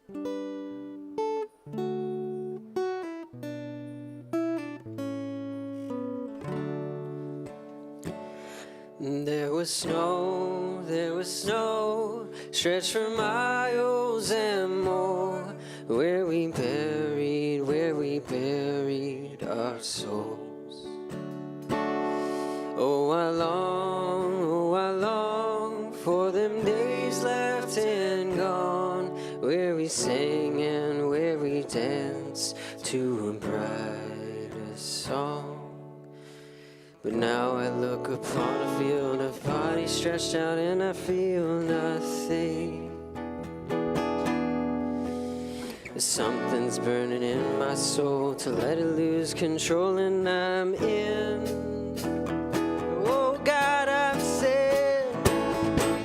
There was snow, stretched for miles and more, where we buried our souls. Oh, I long for them days left and gone, where we sang and where we danced to a brighter song. But now I look upon a field of bodies stretched out and I feel nothing. Something's burning in my soul to let it lose control, and I'm in. Oh God, I've said,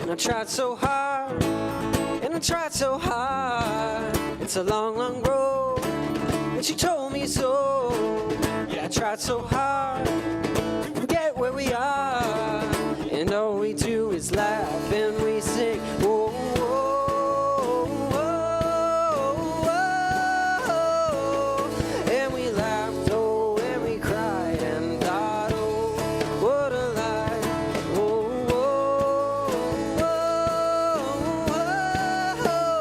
and I tried so hard, and I tried so hard. It's a long, long road, and she told me so. Yeah, I tried so hard, forget where we are, and all we do is laugh and we sing. Whoa, whoa, whoa, whoa. And we laughed, oh, and we cried and thought, oh, what a life. Whoa, whoa, whoa,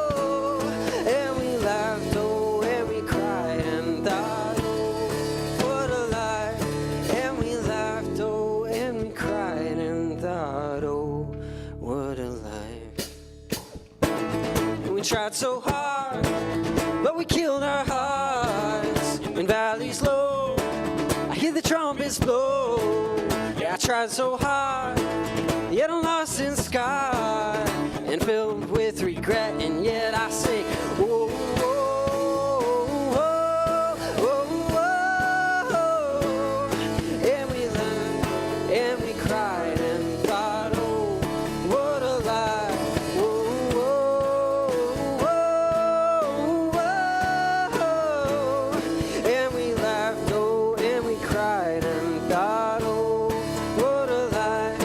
whoa. And we laughed, oh, and we cried and thought, oh, what a life. And we laughed, oh, and we cried and thought, oh, what a life. And we tried so hard, but we killed our hearts. In valleys low, I hear the trumpets blow. Yeah, I tried so hard, yet I'm lost in sky, and filled with regret, and yet I sing, whoa, whoa, whoa, whoa, whoa. And we laughed, and we cried, and thought, oh, what a life. Whoa, whoa, whoa, whoa. And we laughed, oh, and we cried, and thought, oh, what a life.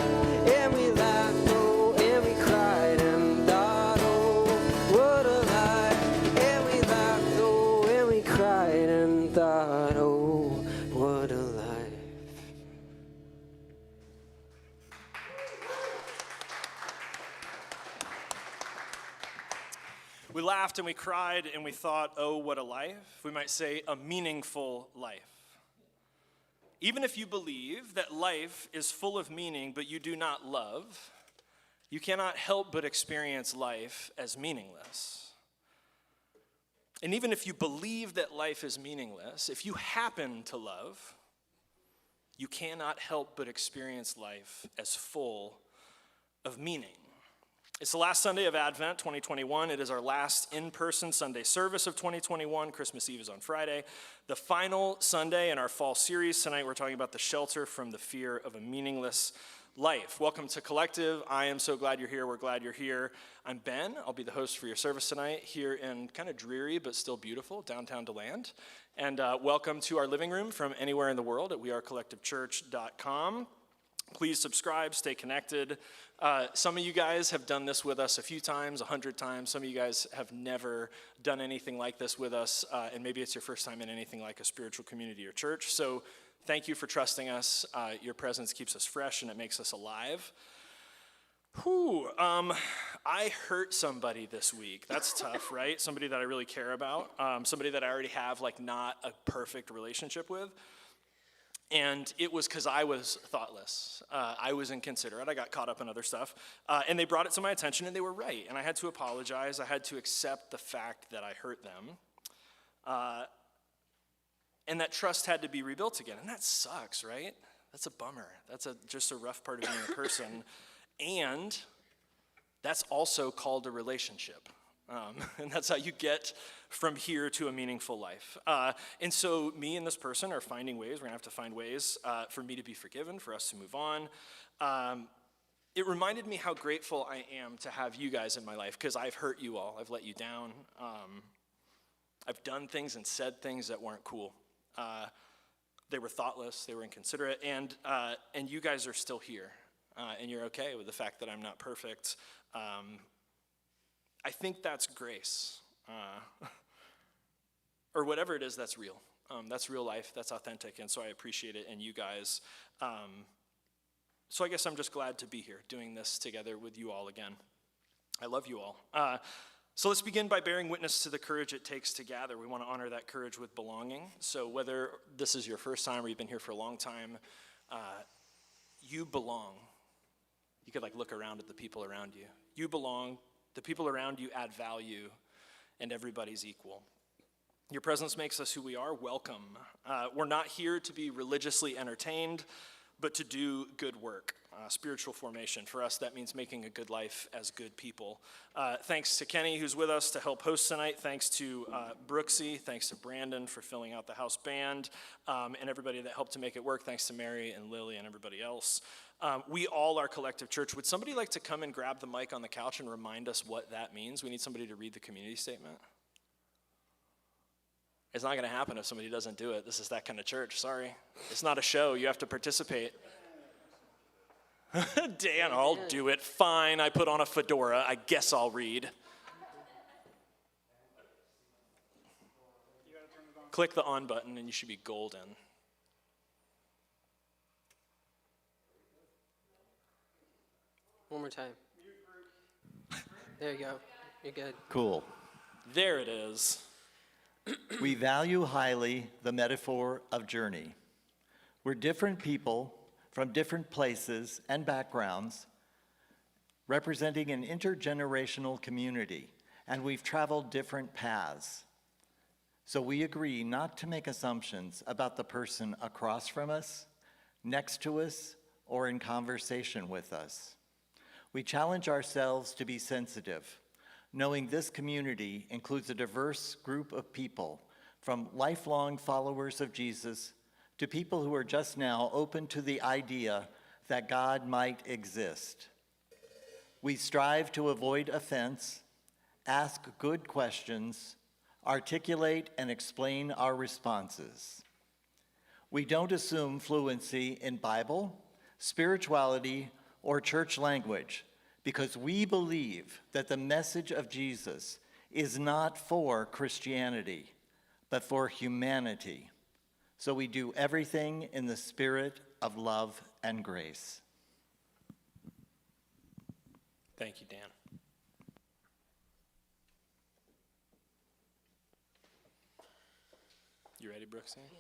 And we laughed, oh, and we cried, and thought, oh, what a life. And we laughed, oh, and we cried, and thought, oh, what a life. We laughed and we cried and we thought, oh, what a life. We might say a meaningful life. Even if you believe that life is full of meaning, but you do not love, you cannot help but experience life as meaningless. And even if you believe that life is meaningless, if you happen to love, you cannot help but experience life as full of meaning. It's the last Sunday of Advent, 2021. It is our last in-person Sunday service of 2021. Christmas Eve is on Friday. The final Sunday in our fall series. Tonight we're talking about the shelter from the fear of a meaningless life. Welcome to Collective. I am so glad you're here. We're glad you're here. I'm Ben. I'll be the host for your service tonight here in kind of dreary but still beautiful downtown DeLand. And welcome to our living room from anywhere in the world at wearecollectivechurch.com. Please subscribe, stay connected. Some of you guys have done this with us a few times, 100 times. Some of you guys have never done anything like this with us, and maybe it's your first time in anything like a spiritual community or church. So thank you for trusting us. Your presence keeps us fresh, and it makes us alive. I hurt somebody this week. That's tough, right? Somebody that I really care about, somebody that I already have like not a perfect relationship with. And it was because I was thoughtless. I was inconsiderate. I got caught up in other stuff. And they brought it to my attention, and they were right. And I had to apologize. I had to accept the fact that I hurt them. And that trust had to be rebuilt again. And that sucks, right? That's a bummer. That's just a rough part of being a person. And that's also called a relationship. And that's how you get from here to a meaningful life. And so me and this person are finding ways, we're gonna have to find ways for me to be forgiven, for us to move on. It reminded me how grateful I am to have you guys in my life, because I've hurt you all, I've let you down. I've done things and said things that weren't cool. They were thoughtless, they were inconsiderate, and you guys are still here. And you're okay with the fact that I'm not perfect. I think that's grace. or whatever it is that's real. That's real life, that's authentic, and so I appreciate it, and you guys. So I guess I'm just glad to be here doing this together with you all again. I love you all. So let's begin by bearing witness to the courage it takes to gather. We want to honor that courage with belonging. So whether this is your first time or you've been here for a long time, you belong. You could look around at the people around you. You belong. The people around you add value, and everybody's equal. Your presence makes us who we are. Welcome. We're not here to be religiously entertained, but to do good work, spiritual formation. For us, that means making a good life as good people. Thanks to Kenny, who's with us to help host tonight. Thanks to Brooksy. Thanks to Brandon for filling out the house band, and everybody that helped to make it work. Thanks to Mary and Lily and everybody else. We all are Collective Church. Would somebody like to come and grab the mic on the couch and remind us what that means? We need somebody to read the community statement. It's not going to happen if somebody doesn't do it. This is that kind of church. Sorry. It's not a show. You have to participate. Dan, I'll do it. Fine. I put on a fedora. I guess I'll read. Click the on button and you should be golden. One more time. There you go. You're good. Cool. There it is. We value highly the metaphor of journey. We're different people from different places and backgrounds, representing an intergenerational community, and we've traveled different paths. So we agree not to make assumptions about the person across from us, next to us, or in conversation with us. We challenge ourselves to be sensitive, knowing this community includes a diverse group of people, from lifelong followers of Jesus to people who are just now open to the idea that God might exist. We strive to avoid offense, ask good questions, articulate and explain our responses. We don't assume fluency in Bible, spirituality, or church language, because we believe that the message of Jesus is not for Christianity, but for humanity. So we do everything in the spirit of love and grace. Thank you, Dan. You ready, Brooksy? Yeah.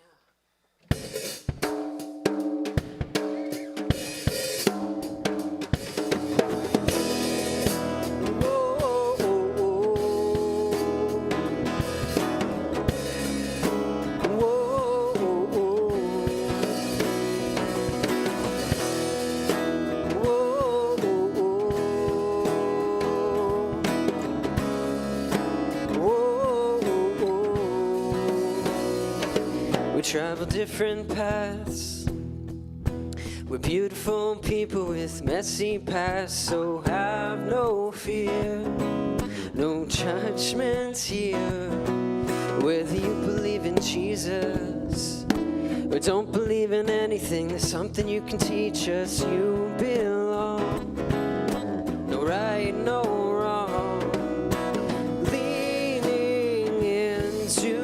Travel different paths. We're beautiful people with messy pasts, so have no fear, no judgments here. Whether you believe in Jesus or don't believe in anything, there's something you can teach us. You belong. No right, no wrong. Leaning into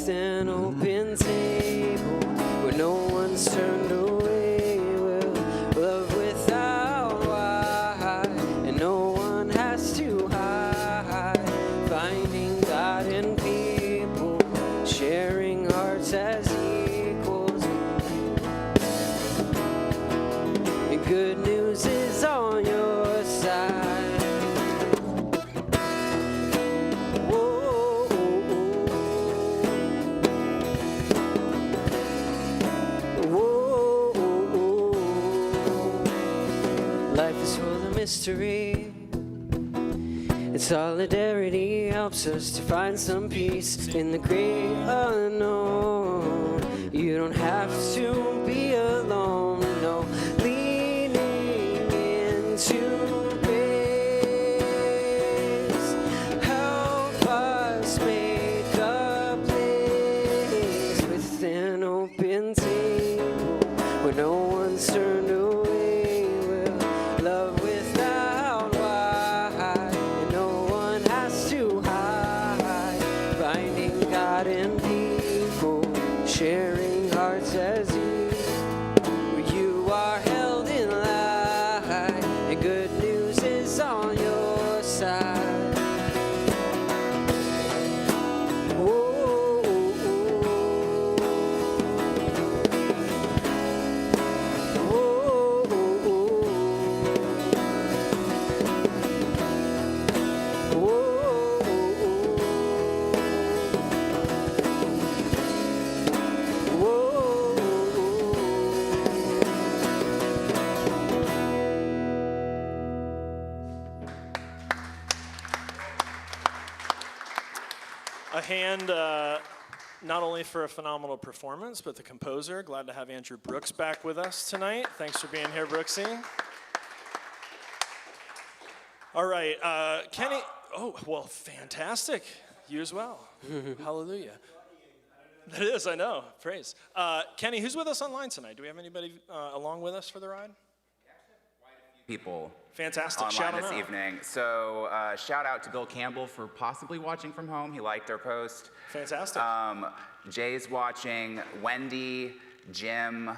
an open table where no one's turned away. We'll love without why, and no one has to hide. Finding God in people, sharing hearts as equals. The good news is on your side. Life is full of mystery, and solidarity helps us to find some peace in the great unknown. You don't have to be alone, no. Leaning into grace, help us make a place with an open table where no one's God and people, sharing hearts as ease, where you are held in light, and good news is on your side. Oh, oh, oh, oh, A hand not only for a phenomenal performance, but the composer. Glad to have Andrew Brooks back with us tonight. Thanks for being here, Brooksy. All right, Kenny. Oh, well, fantastic. You as well. Hallelujah. That is, I know. Praise. Kenny, who's with us online tonight? Do we have anybody along with us for the ride? People Fantastic. online Shout this out. evening. So shout out to Bill Campbell for possibly watching from home. He liked our post. Fantastic. Jay's watching. Wendy, Jim,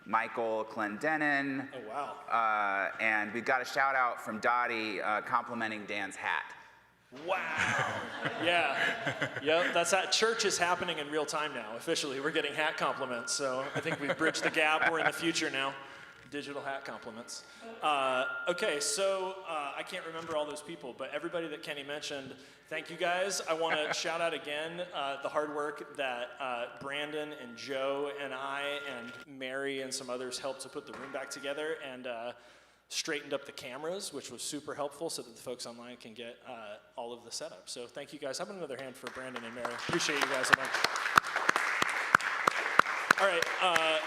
Michael Clendenin. Oh, wow. And we've got a shout out from Dottie complimenting Dan's hat. Wow. Yeah. Yep. That's that. Church is happening in real time now. Officially, we're getting hat compliments. So I think we've bridged the gap. We're in the future now. Digital hat compliments. Okay, so I can't remember all those people, but everybody that Kenny mentioned, thank you guys. I want to shout out again the hard work that Brandon and Joe and I and Mary and some others helped to put the room back together and straightened up the cameras, which was super helpful so that the folks online can get all of the setup. So thank you guys. How about another hand for Brandon and Mary? Appreciate you guys a bunch. All right.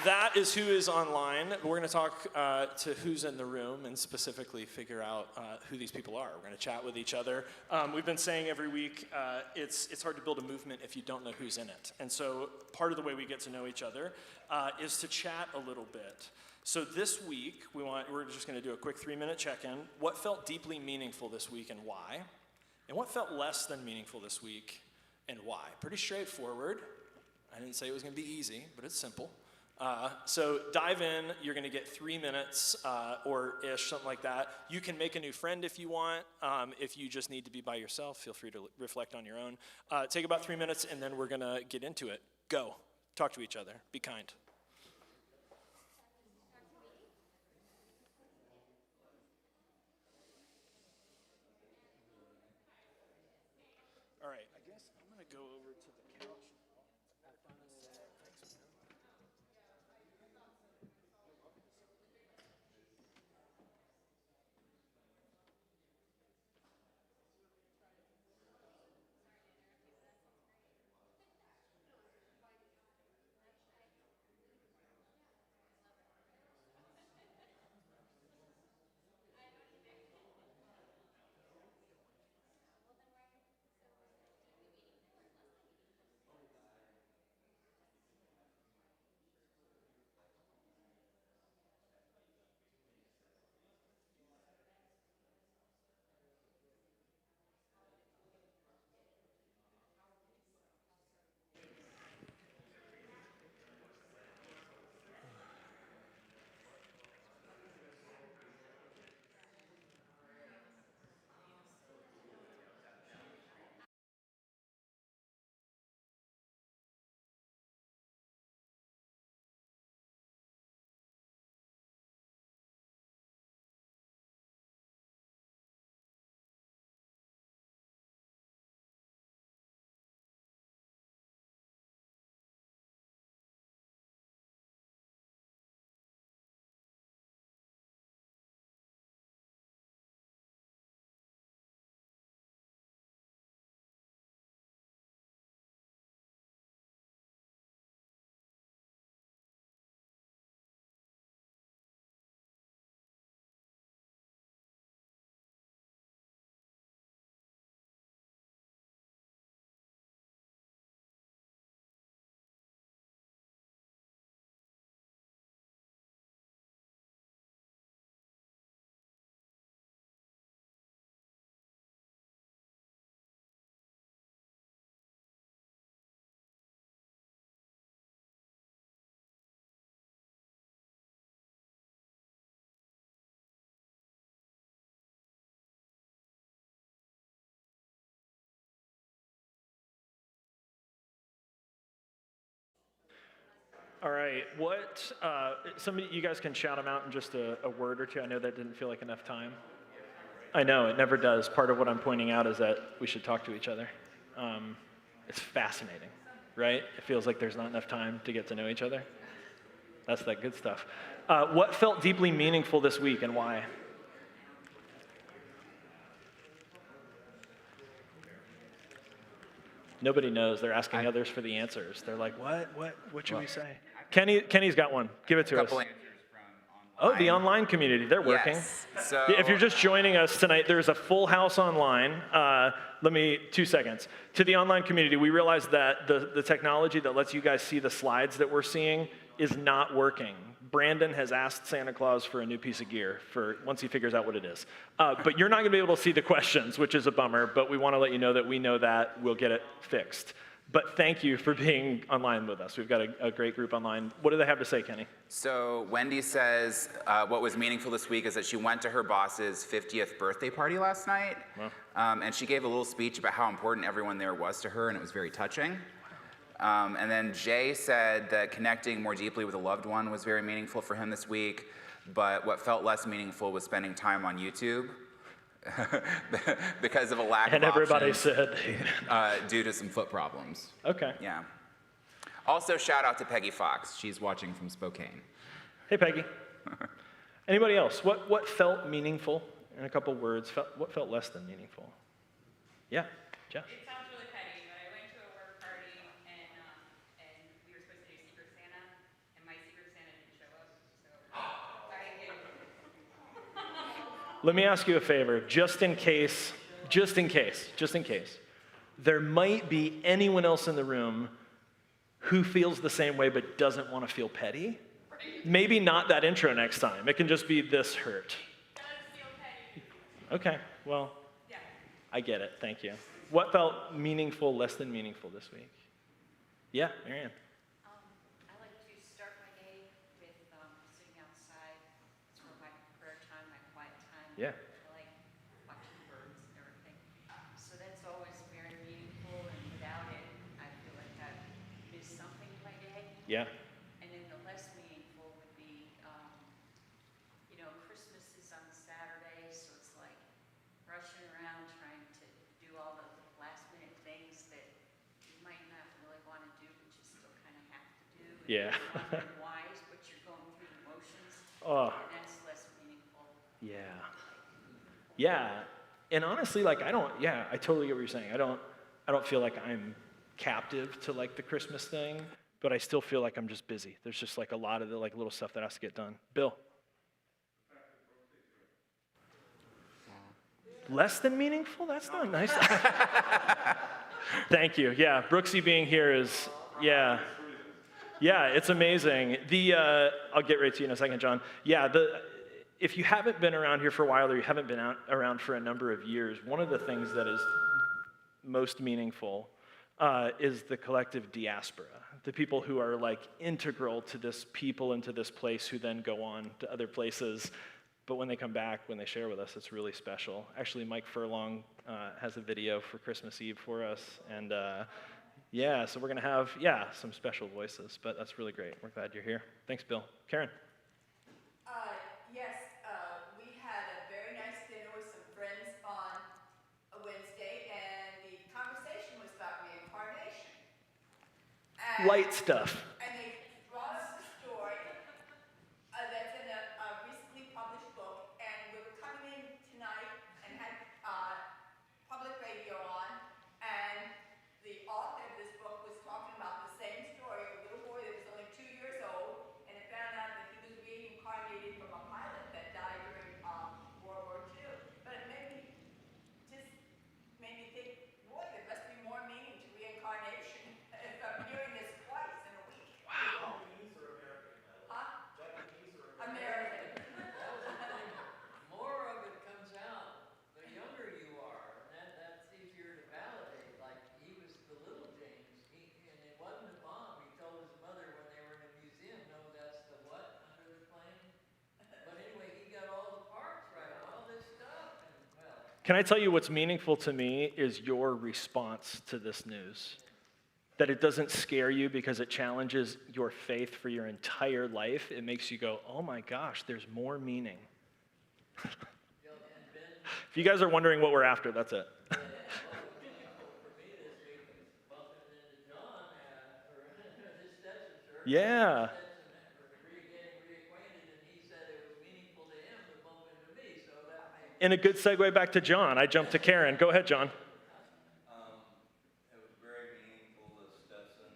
That is who is online. We're going to talk to who's in the room and specifically figure out who these people are. We're going to chat with each other. We've been saying every week it's hard to build a movement if you don't know who's in it. And so part of the way we get to know each other is to chat a little bit. So this week, we're just going to do a quick 3-minute check-in. What felt deeply meaningful this week and why? And what felt less than meaningful this week and why? Pretty straightforward. I didn't say it was going to be easy, but it's simple. So dive in. You're going to get 3 minutes or ish, something like that. You can make a new friend if you want. If you just need to be by yourself, feel free to reflect on your own. Take about 3 minutes, and then we're going to get into it. Go. Talk to each other. Be kind. All right. I guess I'm going to go over to the couch. All right, somebody, you guys can shout them out in just a word or two. I know that didn't feel like enough time. I know, it never does. Part of what I'm pointing out is that we should talk to each other. It's fascinating, right? It feels like there's not enough time to get to know each other. That's that good stuff. What felt deeply meaningful this week and why? Nobody knows. They're asking others for the answers. They're like, what should we say? Kenny's got one. Give it to us. Couple answers from Oh, the online community. They're working. Yes. So, If you're just joining us tonight, there's a full house online. 2 seconds. To the online community, we realized that the technology that lets you guys see the slides that we're seeing is not working. Brandon has asked Santa Claus for a new piece of gear once he figures out what it is. But you're not going to be able to see the questions, which is a bummer, but we want to let you know that we know that. We'll get it fixed. But thank you for being online with us. We've got a great group online. What do they have to say, Kenny? So Wendy says what was meaningful this week is that she went to her boss's 50th birthday party last night. Wow. And she gave a little speech about how important everyone there was to her, and it was very touching. And then Jay said that connecting more deeply with a loved one was very meaningful for him this week, but what felt less meaningful was spending time on YouTube because of a lack of And everybody options, said, due to some foot problems. okay. Yeah. Also, shout out to Peggy Fox. She's watching from Spokane. Hey, Peggy. Anybody else? What felt meaningful in a couple words? What felt less than meaningful? Yeah, Jeff. It sounds really petty, but I went to a work party and we were supposed to do Secret Santa, and my Secret Santa didn't show up, so I didn't get it. Let me ask you a favor, just in case, there might be anyone else in the room who feels the same way but doesn't want to feel petty. Maybe not that intro next time. It can just be this hurt. It does feel petty. Okay, well, Yeah. I get it. Thank you. What felt meaningful, less than meaningful this week? Yeah, Marianne. I like to start my day with sitting outside. It's for my prayer time, my quiet time. Yeah. I like watching birds and everything. So that's always very meaningful, and without it, I feel like I miss something in my day. Yeah. And then the less meaningful would be, Christmas is on Saturday, so it's like rushing around trying to do all the last minute things that you might not really want to do, but you still kind of have to do. And Yeah. you're wondering wise, but you're going through the motions, Oh, and that's less meaningful. yeah. Yeah. And honestly, I totally get what you're saying. I don't feel like I'm captive to the Christmas thing, but I still feel like I'm just busy. There's just a lot of the little stuff that has to get done. Bill. Less than meaningful? That's not nice. Thank you. Yeah, Brooksy being here is, yeah, it's amazing. I'll get right to you in a second, John. Yeah, if you haven't been around here for a while or you haven't been around for a number of years, one of the things that is most meaningful is the collective diaspora, the people who are integral to this people and to this place who then go on to other places. But when they come back, when they share with us, it's really special. Actually, Mike Furlong has a video for Christmas Eve for us. And so we're going to have, some special voices. But that's really great. We're glad you're here. Thanks, Bill. Karen. Yes, we had a very nice dinner with some friends on a Wednesday, and the conversation was about reincarnation. Light stuff. And they brought us a story that's in a recently published book, and we were coming in tonight and had public radio on, and the author of this book was talking about the same story of a little boy that was only 2 years old, and it found out that he was reincarnated from a pilot that died during World War II. But it made me think, boy, there must be more meaning to reincarnation if I'm hearing this twice in a week. Wow. American. More of it comes out the younger you are, and that's easier to validate. Like, he was the little James, and it wasn't a bomb. He told his mother when they were in a museum, no, that's the what under the plane? But anyway, he got all the parts right, all this stuff, and Can I tell you what's meaningful to me is your response to this news. that it doesn't scare you because it challenges your faith for your entire life. It makes you go, oh my gosh, there's more meaning. If you guys are wondering what we're after, that's it. Yeah. And a good segue back to John. I jumped to Karen. Go ahead, John. It was very meaningful that Stetson,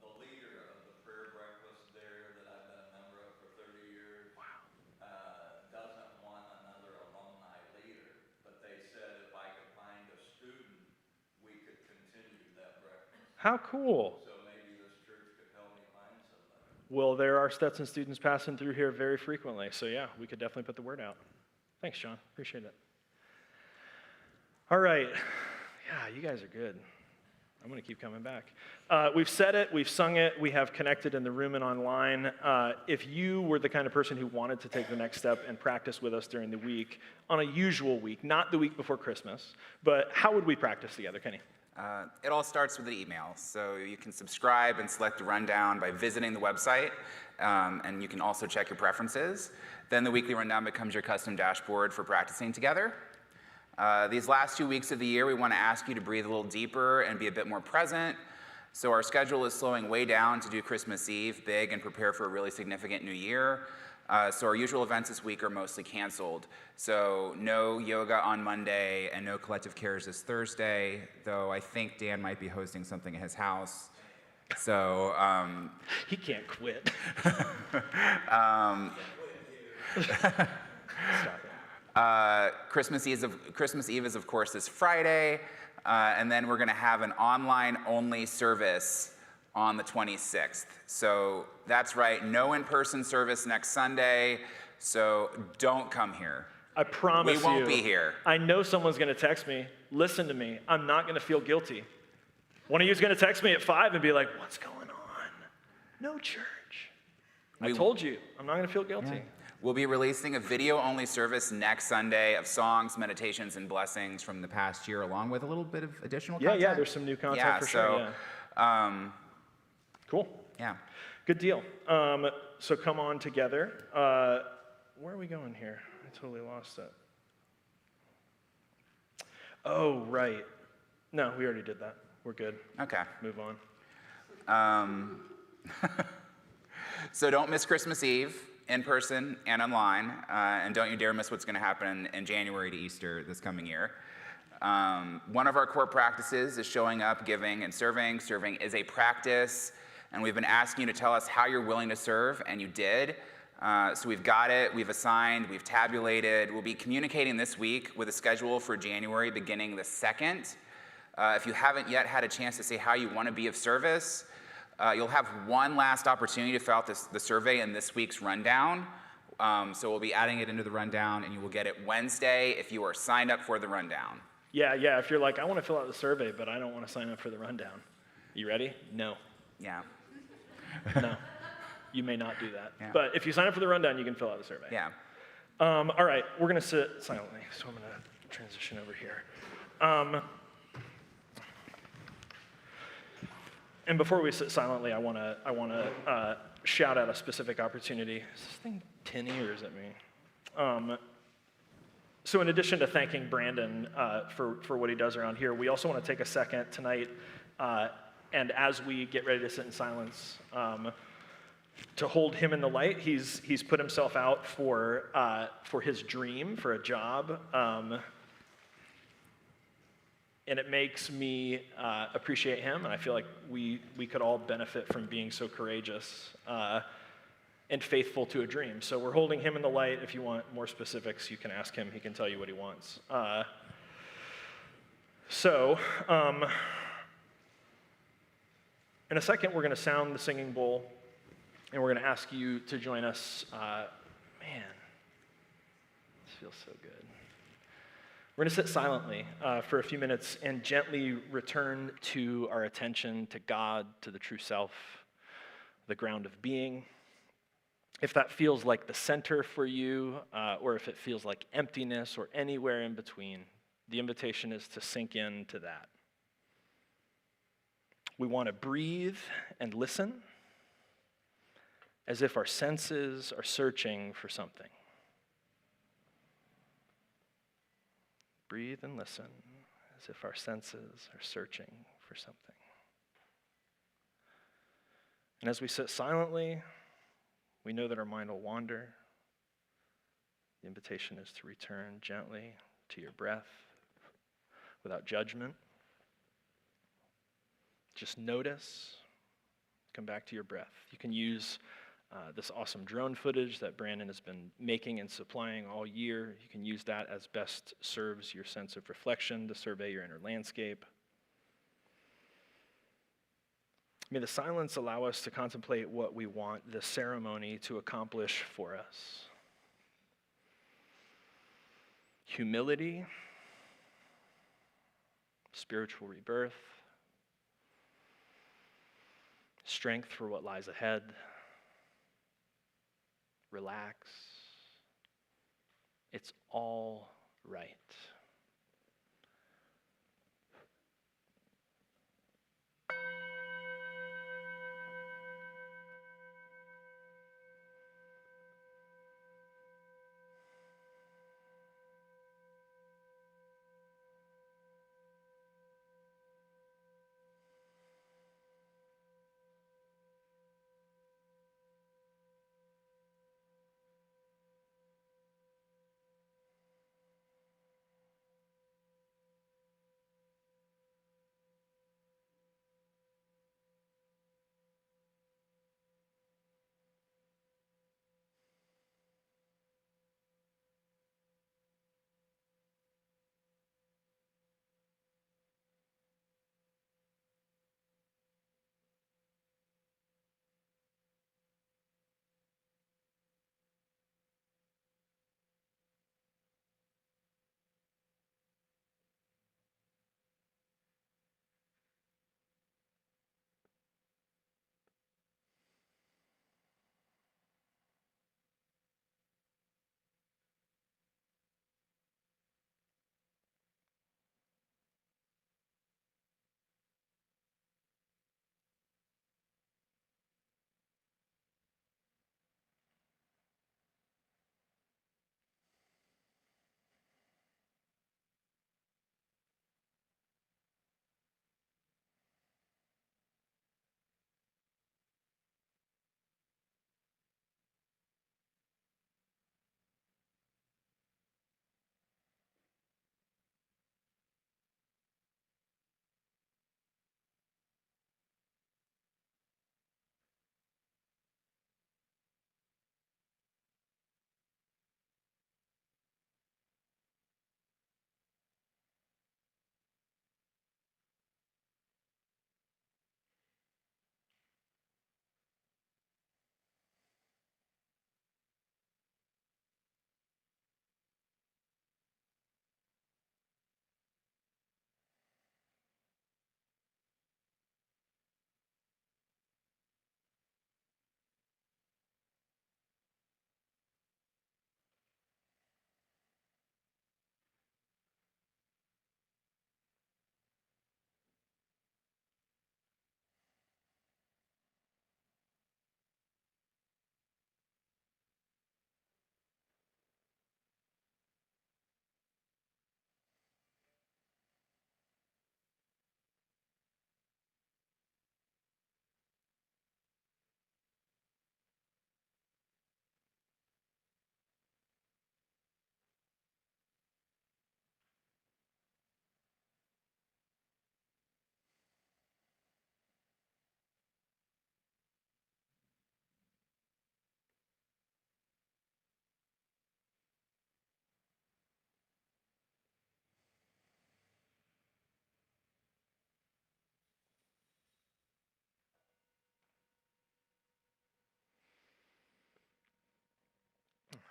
the leader of the prayer breakfast there that I've been a member of for 30 years, doesn't want another alumni leader. But they said if I could find a student, we could continue that breakfast. How cool. So maybe this church could help me find somebody. Well, there are Stetson students passing through here very frequently. So yeah, we could definitely put the word out. Thanks, John. Appreciate it. All right. Yeah, you guys are good. I'm going to keep coming back. We've said it. We've sung it. We have connected in the room and online. If you were the kind of person who wanted to take the next step and practice with us during the week, on a usual week, not the week before Christmas, but how would we practice together, Kenny? It all starts with an email. So you can subscribe and select the rundown by visiting the website, and you can also check your preferences. Then the weekly rundown becomes your custom dashboard for practicing together. These last 2 weeks of the year, we want to ask you to breathe a little deeper and be a bit more present. So our schedule is slowing way down to do Christmas Eve big and prepare for a really significant new year. So our usual events this week are mostly canceled. So no yoga on Monday and no collective cares this Thursday, though I think Dan might be hosting something at his house. So he can't quit. Christmas Eve is, of course, this Friday, and then we're going to have an online-only service on the 26th. So that's right, no in-person service next Sunday, so don't come here. I promise you. We won't be here. I know someone's going to text me. Listen to me. I'm not going to feel guilty. One of you is going to text me at 5 and be like, what's going on? No church. I told you. I'm not going to feel guilty. Yeah. We'll be releasing a video-only service next Sunday of songs, meditations, and blessings from the past year, along with a little bit of additional content. Yeah, there's some new content for sure. Yeah. Cool. Yeah. Good deal. So come on together. Where are we going here? I totally lost it. Oh, right. No, we already did that. We're good. Okay. Move on. So don't miss Christmas Eve in person and online, and don't you dare miss what's going to happen in January to Easter this coming year. One of our core practices is showing up, giving, and serving. Serving is a practice, and we've been asking you to tell us how you're willing to serve, and you did. So we've got it, we've assigned, we've tabulated. We'll be communicating this week with a schedule for January beginning the 2nd. If you haven't yet had a chance to say how you want to be of service, you'll have one last opportunity to fill out the survey in this week's rundown. So we'll be adding it into the rundown, and you will get it Wednesday if you are signed up for the rundown. Yeah, if you're like, I want to fill out the survey, but I don't want to sign up for the rundown. You ready? No. Yeah. No. You may not do that. Yeah. But if you sign up for the rundown, you can fill out the survey. Yeah. All right, we're going to sit silently, so I'm going to transition over here. And before we sit silently, I want to shout out a specific opportunity. Is this thing tinny or is it me? So in addition to thanking Brandon for what he does around here, we also want to take a second tonight, and as we get ready to sit in silence, to hold him in the light. He's put himself out for his dream, for a job. And it makes me appreciate him, and I feel like we could all benefit from being so courageous and faithful to a dream. So we're holding him in the light. If you want more specifics, you can ask him. He can tell you what he wants. In a second, we're going to sound the singing bowl, and we're going to ask you to join us. Man, this feels so good. We're going to sit silently for a few minutes and gently return to our attention to God, to the true self, the ground of being. If that feels like the center for you, or if it feels like emptiness or anywhere in between, the invitation is to sink into that. We want to breathe and listen as if our senses are searching for something. Breathe and listen as if our senses are searching for something. And as we sit silently, we know that our mind will wander. The invitation is to return gently to your breath without judgment. Just notice, come back to your breath. You can use this awesome drone footage that Brandon has been making and supplying all year. You can use that as best serves your sense of reflection to survey your inner landscape. May the silence allow us to contemplate what we want the ceremony to accomplish for us. Humility, spiritual rebirth, strength for what lies ahead, relax. It's all right.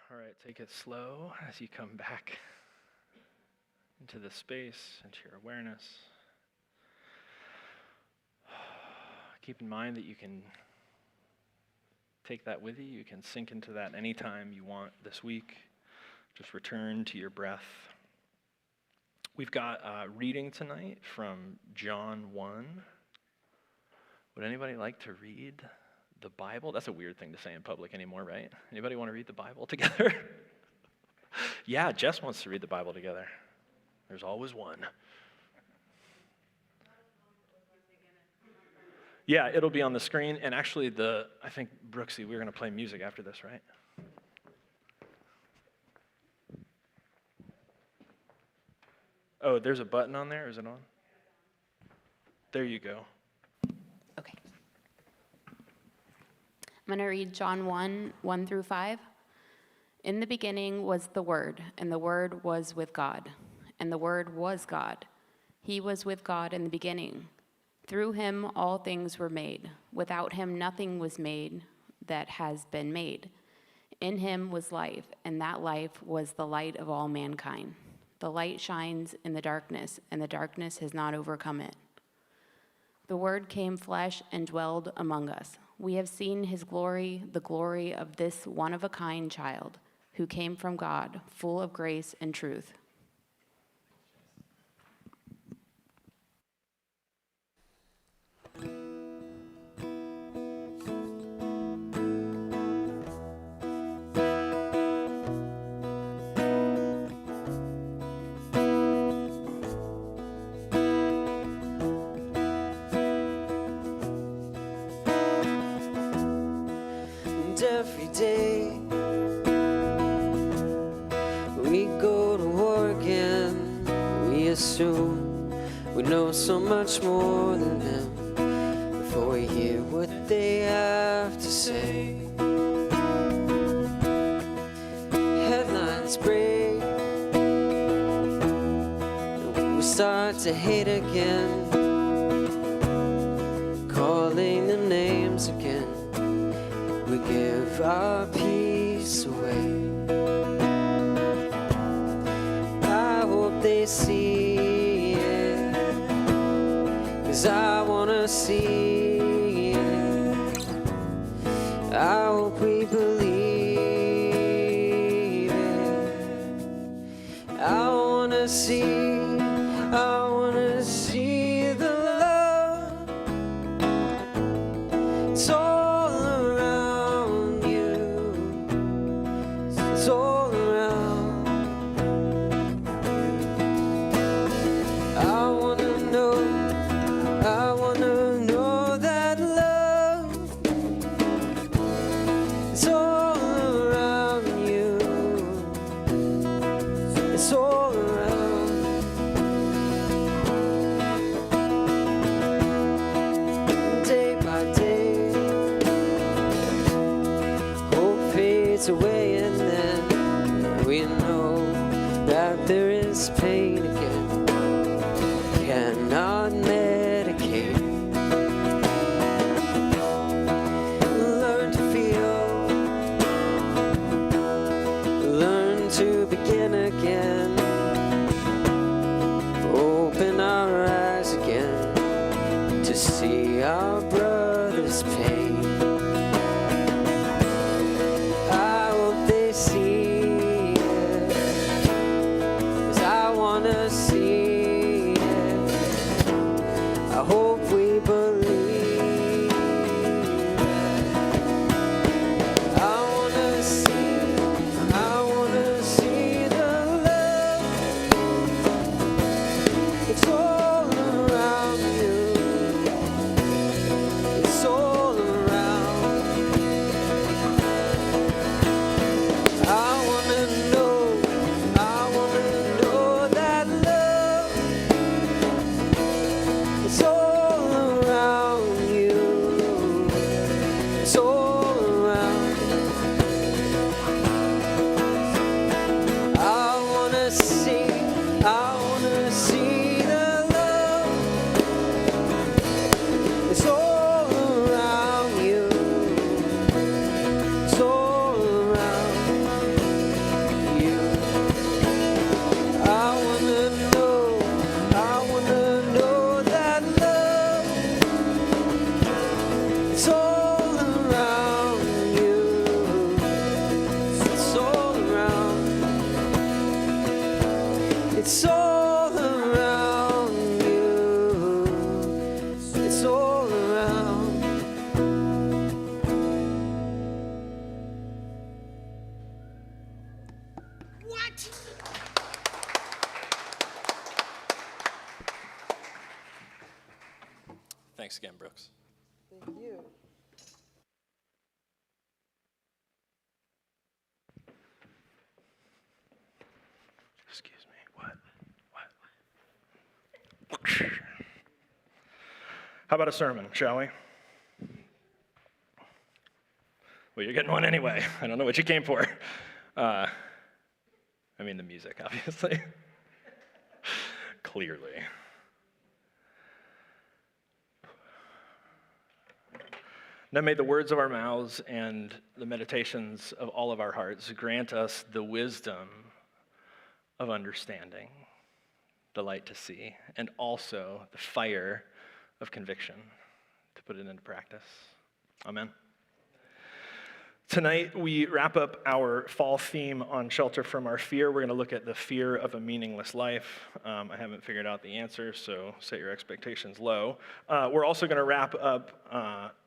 All right, take it slow as you come back into the space, into your awareness. Keep in mind that you can take that with you. You can sink into that anytime you want this week. Just return to your breath. We've got a reading tonight from John 1, Would anybody like to read the Bible? That's a weird thing to say in public anymore, right? Anybody want to read the Bible together? Yeah, Jess wants to read the Bible together. There's always one. Yeah, it'll be on the screen. And actually, I think, Brooksy, we're going to play music after this, right? Oh, there's a button on there? Is it on? There you go. Okay. I'm going to read John 1 through 5. In the beginning was the Word, and the Word was with God, and the Word was God. He was with God in the beginning. Through him all things were made. Without him nothing was made that has been made. In him was life, and that life was the light of all mankind. The light shines in the darkness, and the darkness has not overcome it. The Word came flesh and dwelled among us. We have seen his glory, the glory of this one-of-a-kind child, who came from God, full of grace and truth. And every day we go to work and we assume we know so much more than them before we hear what they have to say. Headlines break and we start to hate again, calling the names again. We give our peace away. I hope they see it, 'cause I wanna see it. I hope we believe it. I wanna see the love. It's all around you. It's all around. I wanna know that love. It's all around you. It's all around. Day by day, hope fades away, and then we know that there is pain again. Cannot medicate. Learn to feel, learn to begin again. Open our eyes again to see our brother's pain. I hope they see it, 'cause I wanna see it. I hope we believe it. I wanna see the love. It's all around you. It's all around. I wanna know that love. It's all around. Thanks again, Brooks. Thank you. Excuse me, what? How about a sermon, shall we? Well, you're getting one anyway. I don't know what you came for. I mean the music, obviously. Clearly. Now may the words of our mouths and the meditations of all of our hearts grant us the wisdom of understanding, the light to see, and also the fire of conviction to put it into practice. Amen. Tonight, we wrap up our fall theme on shelter from our fear. We're going to look at the fear of a meaningless life. I haven't figured out the answer, so set your expectations low. We're also going to wrap up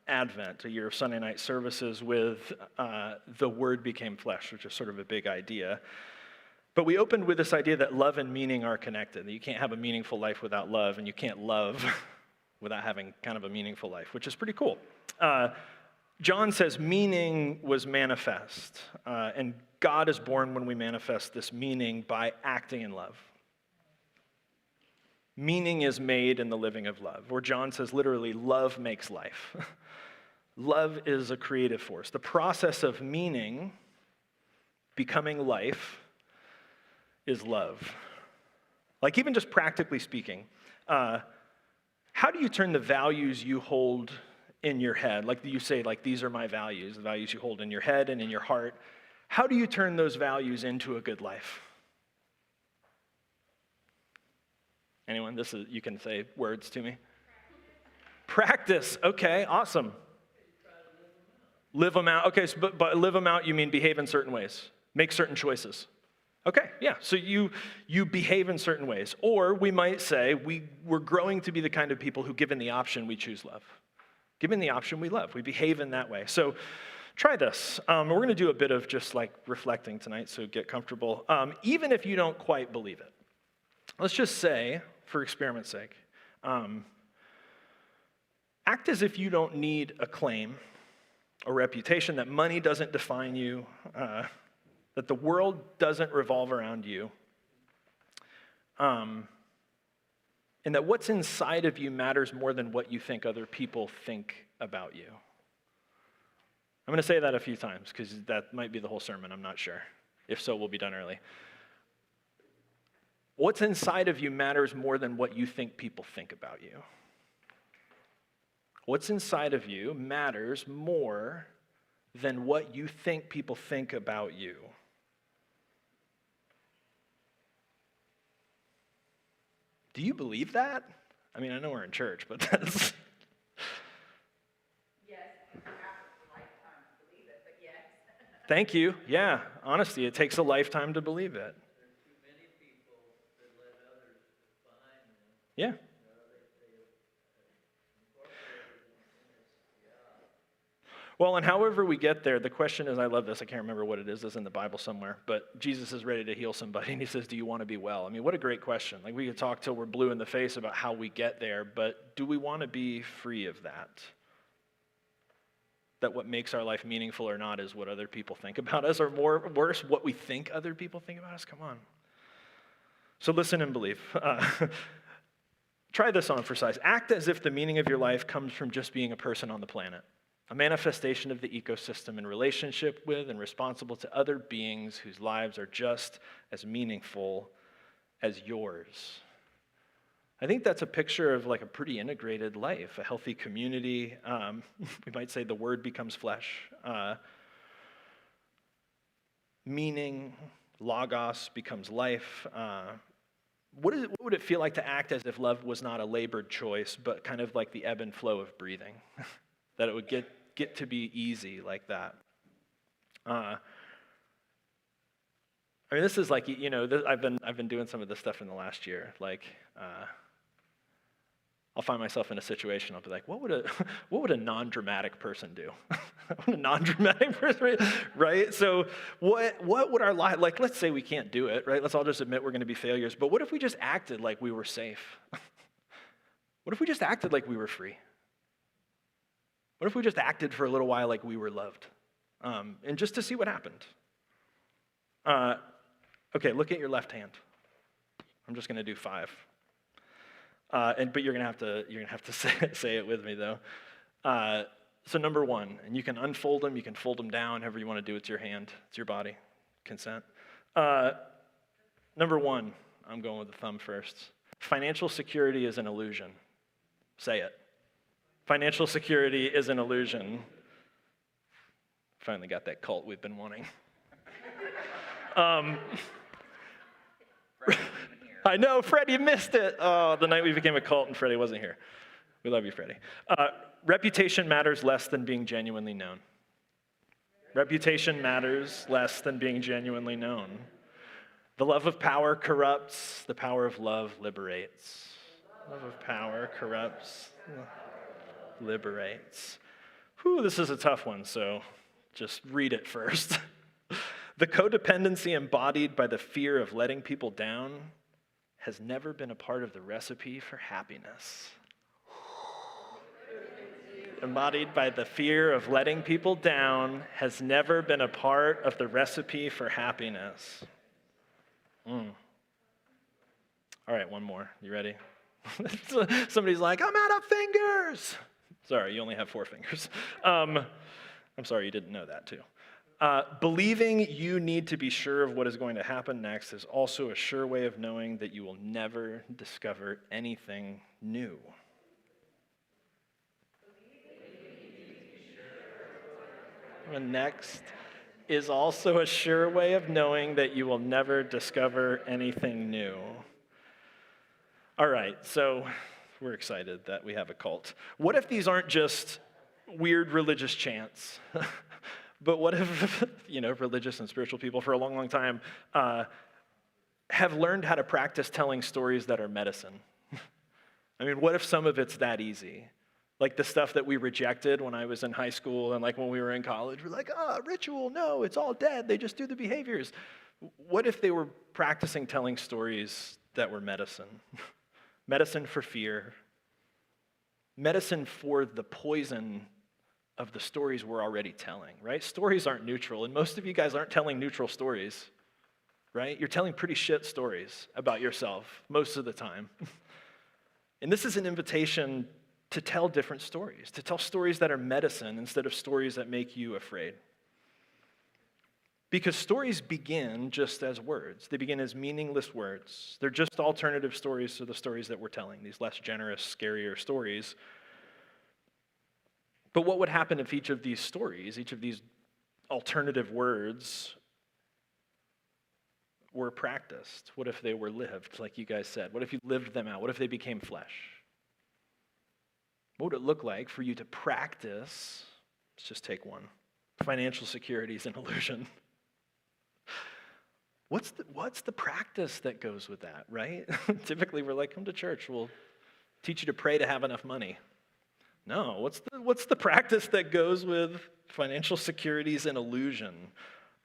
Advent, a year of Sunday night services, with the Word became flesh, which is sort of a big idea. But we opened with this idea that love and meaning are connected, that you can't have a meaningful life without love, and you can't love without having kind of a meaningful life, which is pretty cool. John says meaning was manifest, and God is born when we manifest this meaning by acting in love. Meaning is made in the living of love, or John says literally, love makes life. Love is a creative force. The process of meaning becoming life is love. Like even just practically speaking, how do you turn the values you hold in your head, like you say, like these are my values, the values you hold in your head and in your heart, how do you turn those values into a good life? Anyone? This is, you can say words to me. Practice. Okay, awesome. Live them out. Okay, so, but live them out, you mean behave in certain ways. Make certain choices. Okay, yeah, so you behave in certain ways. Or we might say we're growing to be the kind of people who, given the option, we choose love. Given the option, we love. We behave in that way. So try this. We're going to do a bit of just like reflecting tonight, so get comfortable. Even if you don't quite believe it. Let's just say, for experiment's sake, act as if you don't need a claim, a reputation, that money doesn't define you, that the world doesn't revolve around you, and that what's inside of you matters more than what you think other people think about you. I'm going to say that a few times because that might be the whole sermon, I'm not sure. If so, we'll be done early. What's inside of you matters more than what you think people think about you. What's inside of you matters more than what you think people think about you. Do you believe that? I mean, I know we're in church, but that's... Yes, you have a lifetime to believe it, but yes. Thank you. Yeah, honesty, it takes a lifetime to believe it. There's too many people that let others define them. Yeah. Well, and however we get there, the question is, I love this, I can't remember what it is, it's in the Bible somewhere, but Jesus is ready to heal somebody, and he says, do you want to be well? I mean, what a great question. Like, we could talk till we're blue in the face about how we get there, but do we want to be free of that? That what makes our life meaningful or not is what other people think about us, or worse, what we think other people think about us? Come on. So listen and believe. Try this on for size. Act as if the meaning of your life comes from just being a person on the planet. A manifestation of the ecosystem in relationship with and responsible to other beings whose lives are just as meaningful as yours. I think that's a picture of like a pretty integrated life, a healthy community. We might say the Word becomes flesh. Meaning, logos becomes life. What would it feel like to act as if love was not a labored choice, but kind of like the ebb and flow of breathing? That it would get to be easy like that. I mean, this is like, you know, I've been doing some of this stuff in the last year. Like, I'll find myself in a situation. I'll be like, what would a non-dramatic person do? A non-dramatic person, right? So, what would our life like? Let's say we can't do it, right? Let's all just admit we're going to be failures. But what if we just acted like we were safe? What if we just acted like we were free? What if we just acted for a little while like we were loved? And just to see what happened. Okay, look at your left hand. I'm just going to do 5. But you're going to have to say it with me, though. So number 1, and you can unfold them, you can fold them down, however you want to do it. It's your hand, it's your body. Consent. Number 1, I'm going with the thumb first. Financial security is an illusion. Say it. Financial security is an illusion. Finally got that cult we've been wanting. I know, Freddie missed it. Oh, the night we became a cult and Freddie wasn't here. We love you, Freddie. Reputation matters less than being genuinely known. Reputation matters less than being genuinely known. The love of power corrupts, the power of love liberates. Love of power corrupts, liberates. Whew, this is a tough one, so just read it first. The codependency embodied by the fear of letting people down has never been a part of the recipe for happiness. Embodied by the fear of letting people down has never been a part of the recipe for happiness. All right, one more. You ready? Somebody's like, I'm out of fingers. Sorry, you only have 4 fingers. I'm sorry you didn't know that too. Believing you need to be sure of what is going to happen next is also a sure way of knowing that you will never discover anything new. And next is also a sure way of knowing that you will never discover anything new. All right, so we're excited that we have a cult. What if these aren't just weird religious chants? But what if, religious and spiritual people for a long, long time have learned how to practice telling stories that are medicine? I mean, what if some of it's that easy? Like the stuff that we rejected when I was in high school and like when we were in college, we're like, ritual, no, it's all dead. They just do the behaviors. What if they were practicing telling stories that were medicine? Medicine for fear. Medicine for the poison of the stories we're already telling, right? Stories aren't neutral, and most of you guys aren't telling neutral stories, right? You're telling pretty shit stories about yourself most of the time. And this is an invitation to tell different stories, to tell stories that are medicine instead of stories that make you afraid. Because stories begin just as words. They begin as meaningless words. They're just alternative stories to the stories that we're telling, these less generous, scarier stories. But what would happen if each of these stories, each of these alternative words were practiced? What if they were lived, like you guys said? What if you lived them out? What if they became flesh? What would it look like for you to practice, let's just take one, financial security is an illusion. What's the practice that goes with that, right? Typically we're like, come to church, we'll teach you to pray to have enough money. No, what's the practice that goes with financial security is an illusion?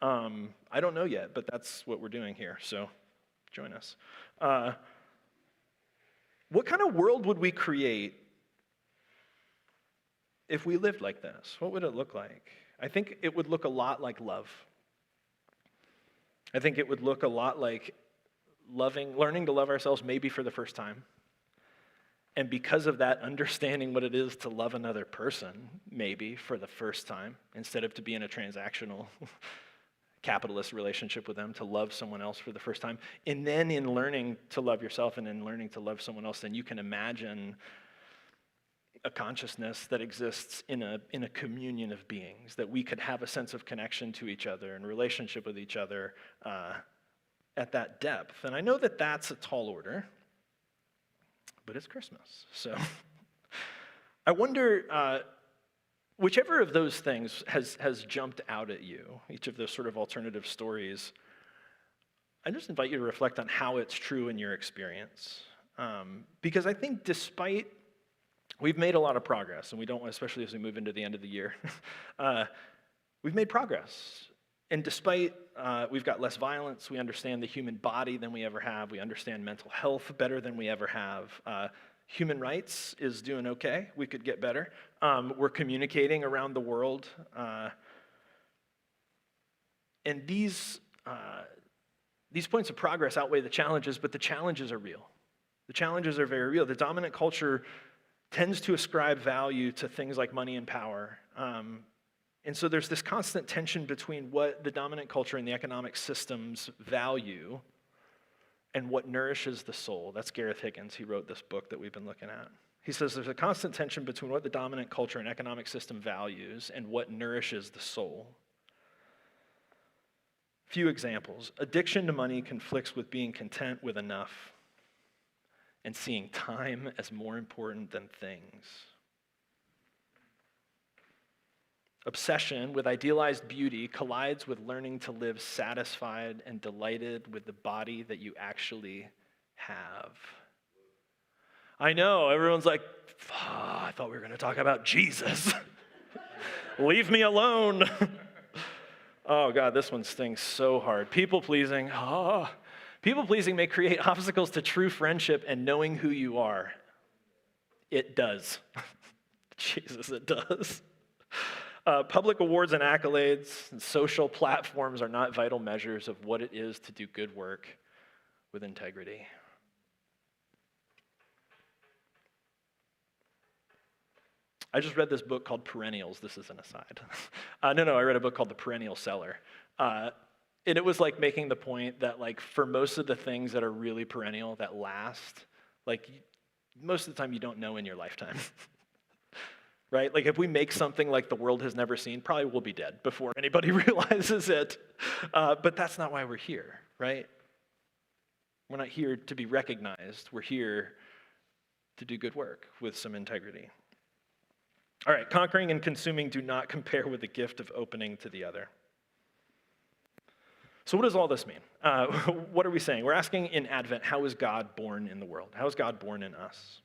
I don't know yet, but that's what we're doing here, so join us. What kind of world would we create if we lived like this? What would it look like? I think it would look a lot like love. I think it would look a lot like learning to love ourselves maybe for the first time. And because of that, understanding what it is to love another person, maybe for the first time, instead of to be in a transactional capitalist relationship with them, to love someone else for the first time. And then in learning to love yourself and in learning to love someone else, then you can imagine a consciousness that exists in a communion of beings, that we could have a sense of connection to each other and relationship with each other at that depth. And I know that that's a tall order, but it's Christmas. So I wonder, whichever of those things has jumped out at you, each of those sort of alternative stories, I just invite you to reflect on how it's true in your experience. Because I think despite we've made a lot of progress, and we don't, especially as we move into the end of the year. We've made progress. And despite we've got less violence, we understand the human body than we ever have, we understand mental health better than we ever have. Human rights is doing okay. We could get better. We're communicating around the world. And these points of progress outweigh the challenges, but the challenges are real. The challenges are very real. The dominant culture tends to ascribe value to things like money and power. And so there's this constant tension between what the dominant culture and the economic systems value and what nourishes the soul. That's Gareth Higgins. He wrote this book that we've been looking at. He says there's a constant tension between what the dominant culture and economic system values and what nourishes the soul. Few examples. Addiction to money conflicts with being content with enough and seeing time as more important than things. Obsession with idealized beauty collides with learning to live satisfied and delighted with the body that you actually have. I know, everyone's like, I thought we were going to talk about Jesus. Leave me alone. Oh God, this one stings so hard. People-pleasing. People-pleasing may create obstacles to true friendship and knowing who you are. It does. Jesus, it does. Public awards and accolades and social platforms are not vital measures of what it is to do good work with integrity. I just read this book called Perennials. This is an aside. I read a book called The Perennial Seller. And it was like making the point that like for most of the things that are really perennial, that last, like most of the time you don't know in your lifetime. Right? Like if we make something like the world has never seen, probably we'll be dead before anybody realizes it. But that's not why we're here, right? We're not here to be recognized. We're here to do good work with some integrity. All right, conquering and consuming do not compare with the gift of opening to the other. So what does all this mean? What are we saying? We're asking in Advent, how is God born in the world? How is God born in us?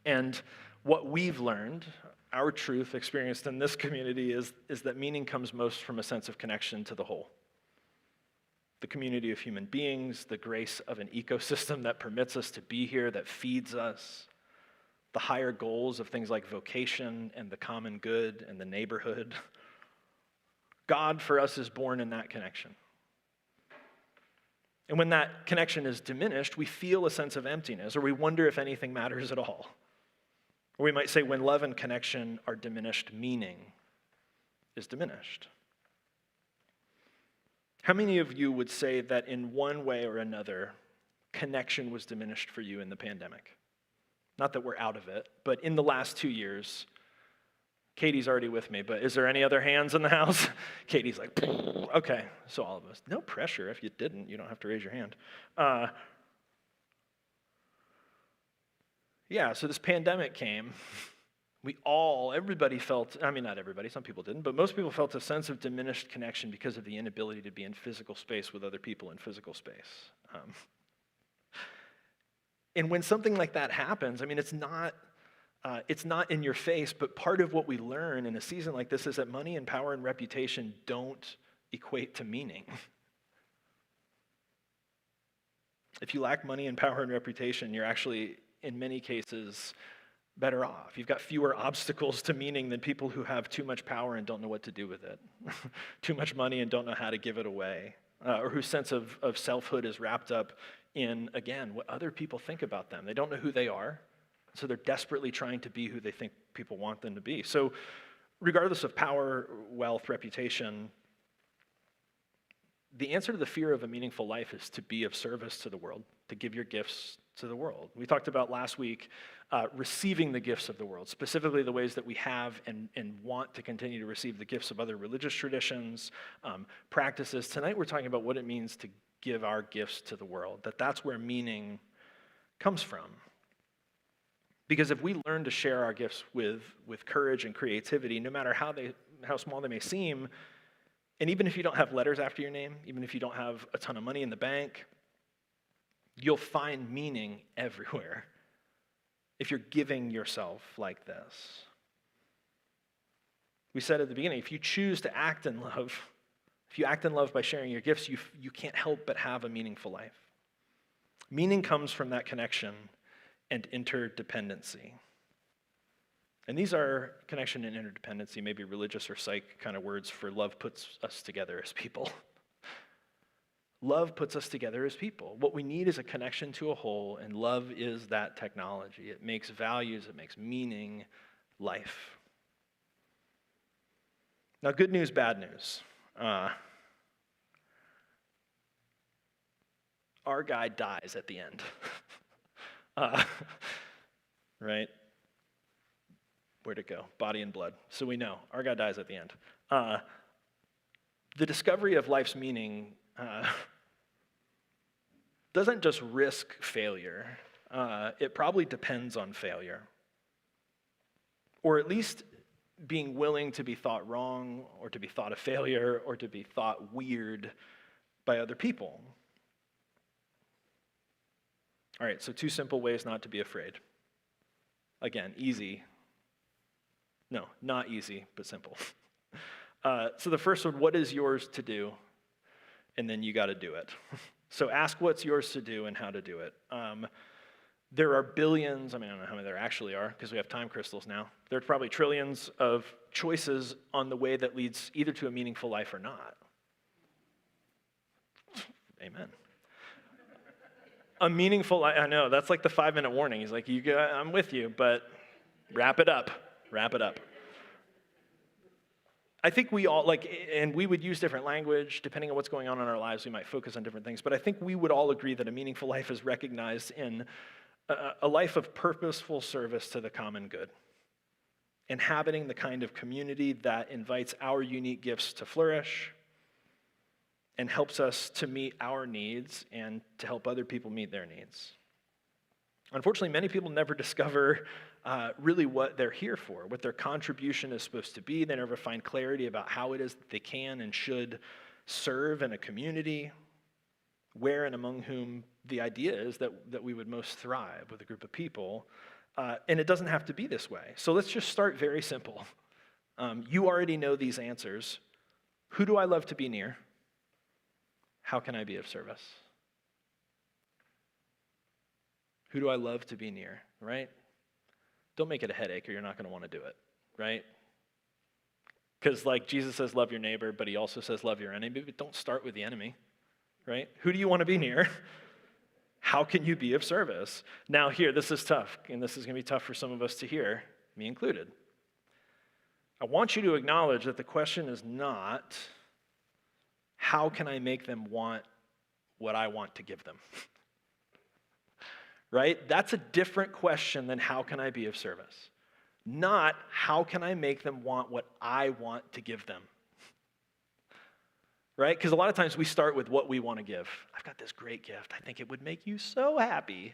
And what we've learned, our truth experienced in this community is that meaning comes most from a sense of connection to the whole. The community of human beings, the grace of an ecosystem that permits us to be here, that feeds us, the higher goals of things like vocation and the common good and the neighborhood. God for us is born in that connection. And when that connection is diminished, we feel a sense of emptiness, or we wonder if anything matters at all. Or we might say when love and connection are diminished, meaning is diminished. How many of you would say that in one way or another, connection was diminished for you in the pandemic? Not that we're out of it, but in the last 2 years, Katie's already with me, but is there any other hands in the house? Katie's like, okay, so all of us. No pressure. If you didn't, you don't have to raise your hand. So this pandemic came. Everybody felt, not everybody, some people didn't, but most people felt a sense of diminished connection because of the inability to be in physical space with other people in physical space. And when something like that happens, it's not in your face, but part of what we learn in a season like this is that money and power and reputation don't equate to meaning. If you lack money and power and reputation, you're actually, in many cases, better off. You've got fewer obstacles to meaning than people who have too much power and don't know what to do with it, too much money and don't know how to give it away, or whose sense of selfhood is wrapped up in, again, what other people think about them. They don't know who they are, so they're desperately trying to be who they think people want them to be. So regardless of power, wealth, reputation, the answer to the fear of a meaningful life is to be of service to the world, to give your gifts to the world. We talked about last week receiving the gifts of the world, specifically the ways that we have and want to continue to receive the gifts of other religious traditions, practices. Tonight we're talking about what it means to give our gifts to the world, that's where meaning comes from. Because if we learn to share our gifts with courage and creativity, no matter how small they may seem, and even if you don't have letters after your name, even if you don't have a ton of money in the bank, you'll find meaning everywhere if you're giving yourself like this. We said at the beginning, if you choose to act in love, if you act in love by sharing your gifts, you can't help but have a meaningful life. Meaning comes from that connection, and interdependency. And these are connection and interdependency, maybe religious or psych kind of words for love puts us together as people. Love puts us together as people. What we need is a connection to a whole, and love is that technology. It makes values, it makes meaning, life. Now, good news, bad news. Our guy dies at the end. Right? Where'd it go? Body and blood. So we know our guy dies at the end. The discovery of life's meaning doesn't just risk failure. It probably depends on failure. Or at least being willing to be thought wrong, or to be thought a failure, or to be thought weird by other people. All right, so 2 simple ways not to be afraid. Again, easy. No, not easy, but simple. So the first one, what is yours to do? And then you got to do it. So ask what's yours to do and how to do it. There are billions, I don't know how many there actually are, because we have time crystals now. There's probably trillions of choices on the way that leads either to a meaningful life or not. Amen. A meaningful life, I know, that's like the 5-minute warning. He's like, I'm with you, but wrap it up. Wrap it up. I think we all, and we would use different language, depending on what's going on in our lives, we might focus on different things, but I think we would all agree that a meaningful life is recognized in a life of purposeful service to the common good, inhabiting the kind of community that invites our unique gifts to flourish and helps us to meet our needs and to help other people meet their needs. Unfortunately, many people never discover really what they're here for, what their contribution is supposed to be. They never find clarity about how it is that they can and should serve in a community, where and among whom the idea is that we would most thrive with a group of people. And it doesn't have to be this way. So let's just start very simple. You already know these answers. Who do I love to be near? How can I be of service? Who do I love to be near, right? Don't make it a headache or you're not going to want to do it, right? Because Jesus says love your neighbor, but he also says love your enemy, but don't start with the enemy, right? Who do you want to be near? How can you be of service? Now here, this is tough, and this is going to be tough for some of us to hear, me included. I want you to acknowledge that the question is not, how can I make them want what I want to give them? Right? That's a different question than how can I be of service? Not how can I make them want what I want to give them? Right? Because a lot of times we start with what we want to give. I've got this great gift. I think it would make you so happy.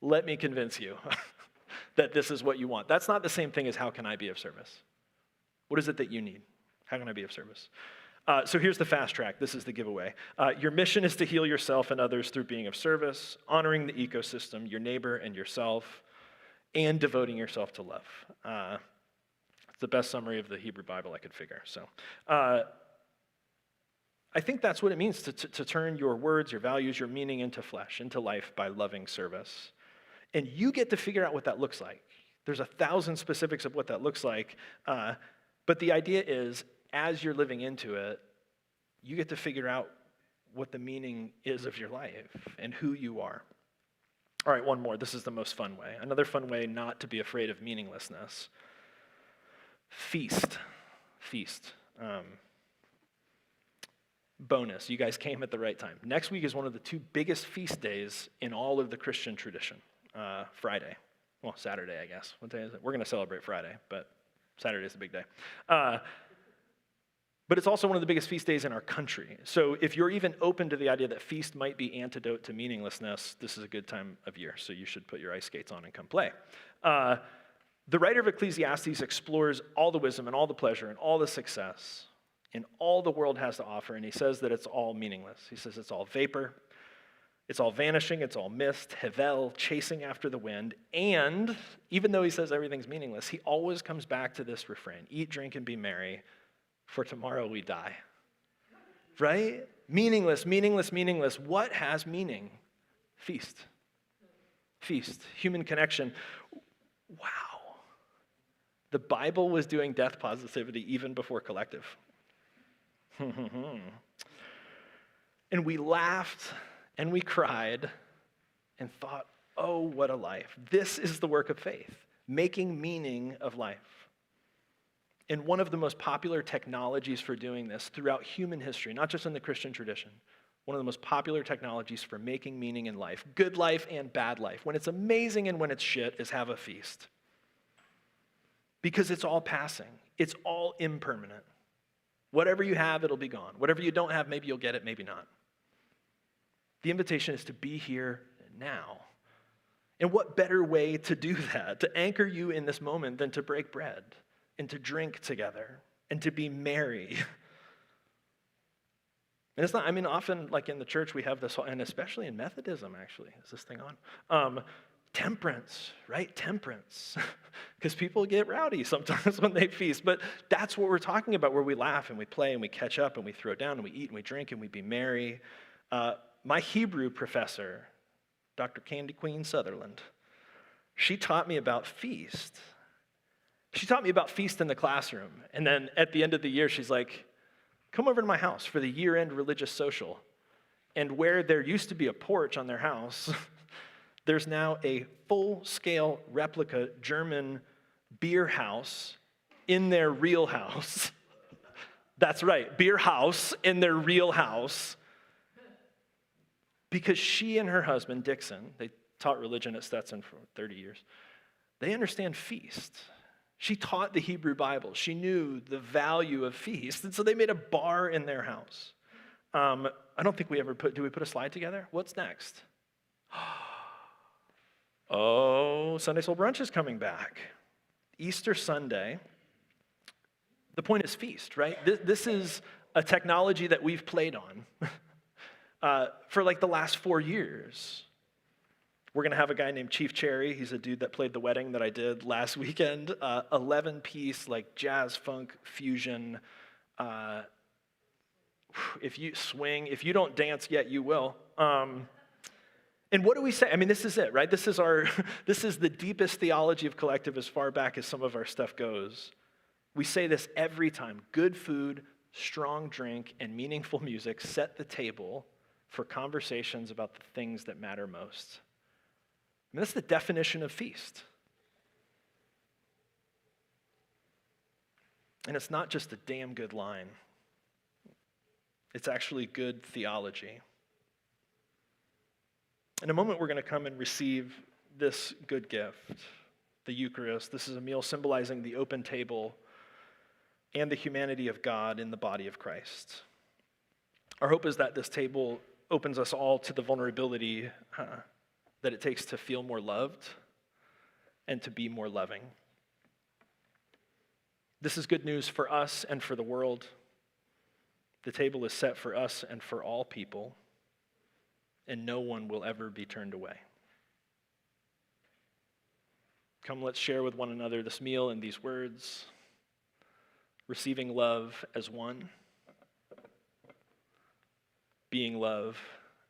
Let me convince you that this is what you want. That's not the same thing as how can I be of service? What is it that you need? How can I be of service? So here's the fast track. This is the giveaway. Your mission is to heal yourself and others through being of service, honoring the ecosystem, your neighbor and yourself, and devoting yourself to love. It's the best summary of the Hebrew Bible I could figure. So I think that's what it means to turn your words, your values, your meaning into flesh, into life by loving service. And you get to figure out what that looks like. There's 1,000 specifics of what that looks like. But the idea is, as you're living into it, you get to figure out what the meaning is of your life and who you are. All right, one more. This is the most fun way. Another fun way not to be afraid of meaninglessness. Feast. Feast. Bonus, you guys came at the right time. Next week is one of the 2 biggest feast days in all of the Christian tradition. Friday. Well, Saturday, I guess. What day is it? We're going to celebrate Friday, but Saturday is the big day. But it's also one of the biggest feast days in our country. So if you're even open to the idea that feast might be antidote to meaninglessness, this is a good time of year, so you should put your ice skates on and come play. The writer of Ecclesiastes explores all the wisdom and all the pleasure and all the success and all the world has to offer, and he says that it's all meaningless. He says it's all vapor, it's all vanishing, it's all mist, hevel, chasing after the wind, and even though he says everything's meaningless, he always comes back to this refrain, eat, drink, and be merry, for tomorrow we die. Right? Meaningless, meaningless, meaningless. What has meaning? Feast. Feast, human connection. Wow. The Bible was doing death positivity even before collective. And we laughed and we cried and thought, oh, what a life. This is the work of faith, making meaning of life. And one of the most popular technologies for doing this throughout human history, not just in the Christian tradition, one of the most popular technologies for making meaning in life, good life and bad life, when it's amazing and when it's shit, is have a feast. Because it's all passing. It's all impermanent. Whatever you have, it'll be gone. Whatever you don't have, maybe you'll get it, maybe not. The invitation is to be here now. And what better way to do that, to anchor you in this moment, than to break bread and to drink together and to be merry? And it's not, I mean, often, like in the church, we have this, and especially in Methodism, actually. Is this thing on? Temperance, right? Temperance. Because people get rowdy sometimes when they feast. But that's what we're talking about, where we laugh and we play and we catch up and we throw down and we eat and we drink and we be merry. My Hebrew professor, Dr. Candy Queen Sutherland, she taught me about feast. She taught me about feast in the classroom. And then at the end of the year, she's like, come over to my house for the year-end religious social. And where there used to be a porch on their house, there's now a full-scale replica German beer house in their real house. That's right, beer house in their real house. Because she and her husband, Dixon, they taught religion at Stetson for 30 years, they understand feast. She taught the Hebrew Bible. She knew the value of feast. And so they made a bar in their house. I don't think we ever do we put a slide together? What's next? Oh, Sunday Soul Brunch is coming back. Easter Sunday. The point is feast, right? This is a technology that we've played on for like the last 4 years. We're going to have a guy named Chief Cherry. He's a dude that played the wedding that I did last weekend. 11-piece, like jazz, funk, fusion. If you swing, if you don't dance yet, you will. And what do we say? I mean, this is it, right? This is the deepest theology of collective as far back as some of our stuff goes. We say this every time. Good food, strong drink, and meaningful music set the table for conversations about the things that matter most. I mean, that's the definition of feast. And it's not just a damn good line. It's actually good theology. In a moment, we're going to come and receive this good gift, the Eucharist. This is a meal symbolizing the open table and the humanity of God in the body of Christ. Our hope is that this table opens us all to the vulnerability that it takes to feel more loved and to be more loving. This is good news for us and for the world. The table is set for us and for all people, and no one will ever be turned away. Come, let's share with one another this meal and these words, receiving love as one, being love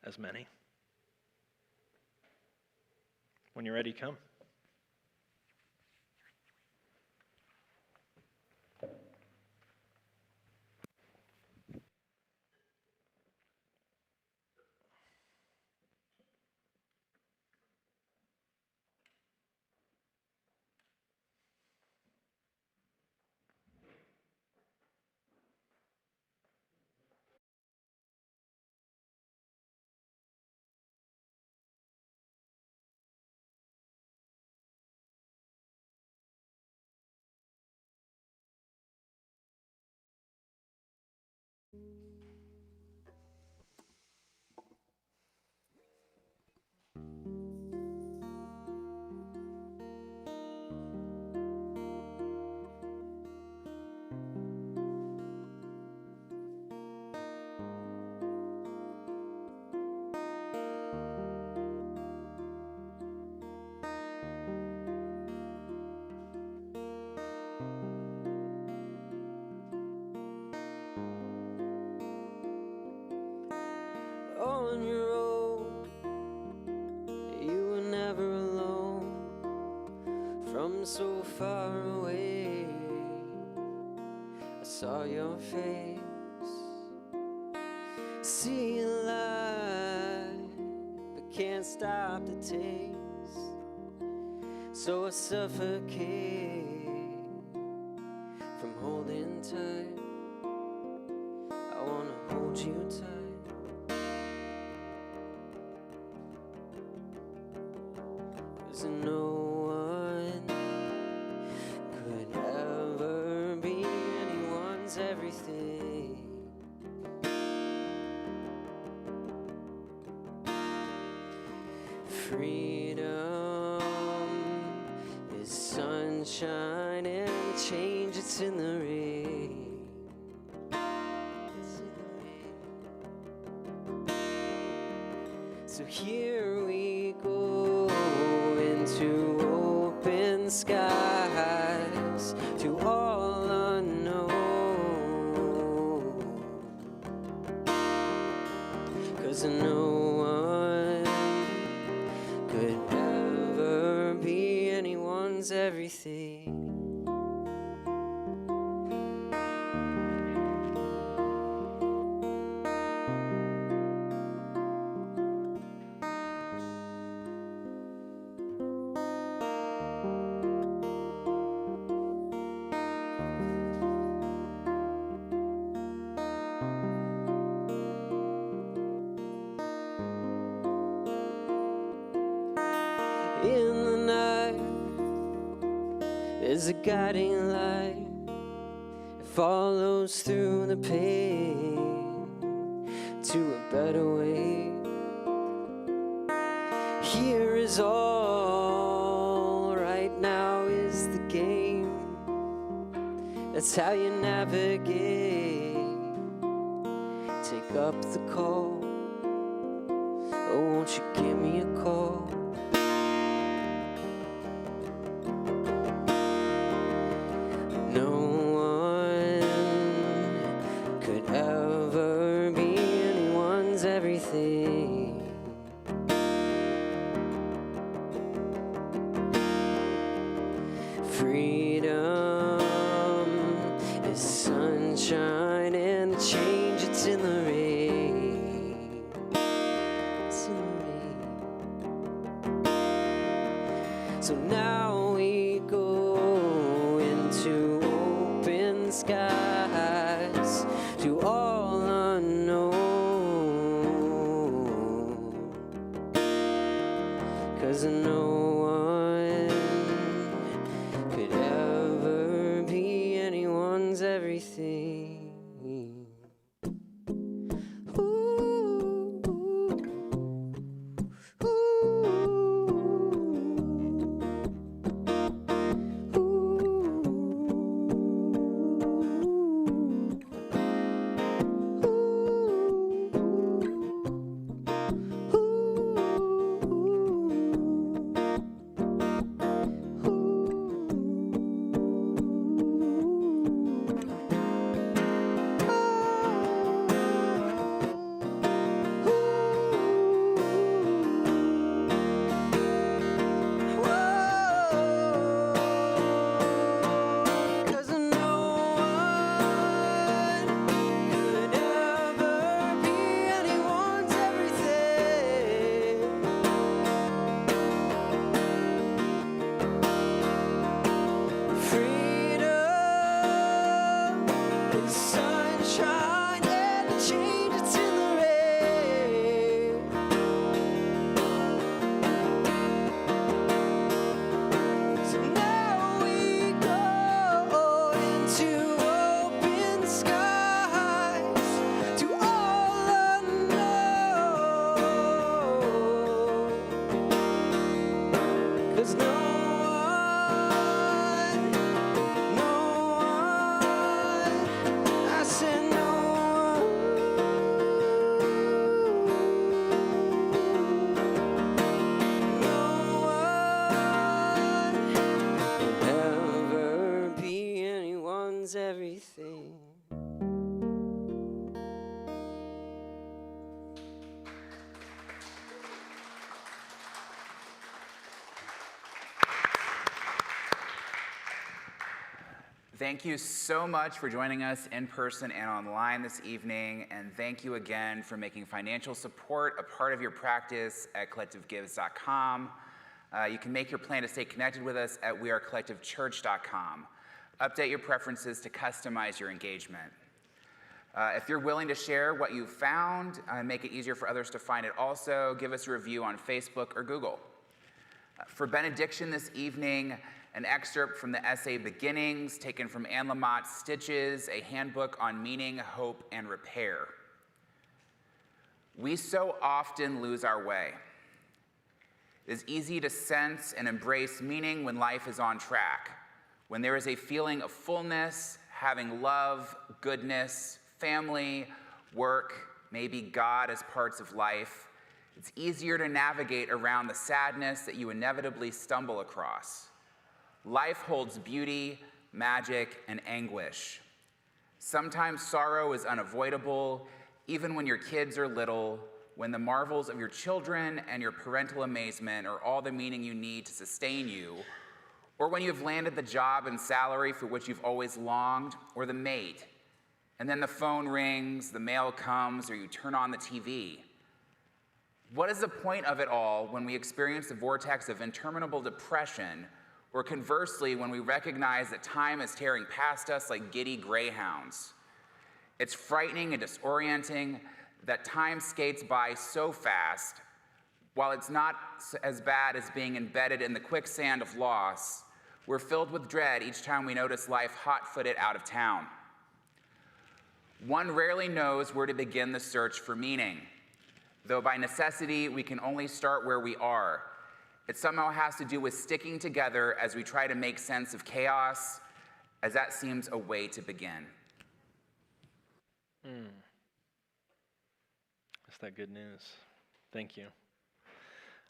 as many. When you're ready, come. On your own, you were never alone. from so far away. I saw your face, see a light, but can't stop the taste. So I suffocate from holding tight. I wanna hold you tight, 'cause no one could ever be anyone's everything. Freedom is sunshine and the change, it's in the rain. It's in the rain. So here we go into open skies, to all unknown. 'Cause no one could ever be anyone's everything. In the night, there's a guiding light. It follows through the pain to a better way. Here is all, right now is the game. That's how you navigate. Take up the call. Oh, won't you give me a call? No one could ever be anyone's everything. Freedom is sunshine and the change, it's in the rain. It's in the rain. So now we go into open skies, to all unknown. 'Cause no one could ever be anyone's everything. Ooh, ooh, everything. Thank you so much for joining us in person and online this evening, and thank you again for making financial support a part of your practice at collectivegives.com. You can make your plan to stay connected with us at wearecollectivechurch.com. Update your preferences to customize your engagement. If you're willing to share what you've found and make it easier for others to find it also, give us a review on Facebook or Google. For benediction this evening, an excerpt from the essay Beginnings, taken from Anne Lamott's Stitches, a handbook on meaning, hope, and repair. We so often lose our way. It is easy to sense and embrace meaning when life is on track, when there is a feeling of fullness, having love, goodness, family, work, maybe God as parts of life. It's easier to navigate around the sadness that you inevitably stumble across. Life holds beauty, magic, and anguish. Sometimes sorrow is unavoidable, even when your kids are little, when the marvels of your children and your parental amazement are all the meaning you need to sustain you, or when you've landed the job and salary for which you've always longed, or the mate, and then the phone rings, the mail comes, or you turn on the TV. What is the point of it all when we experience the vortex of interminable depression, or conversely, when we recognize that time is tearing past us like giddy greyhounds? It's frightening and disorienting that time skates by so fast. While it's not as bad as being embedded in the quicksand of loss, we're filled with dread each time we notice life hot-footed out of town. One rarely knows where to begin the search for meaning, though by necessity we can only start where we are. It somehow has to do with sticking together as we try to make sense of chaos, as that seems a way to begin. That's that good news. Thank you.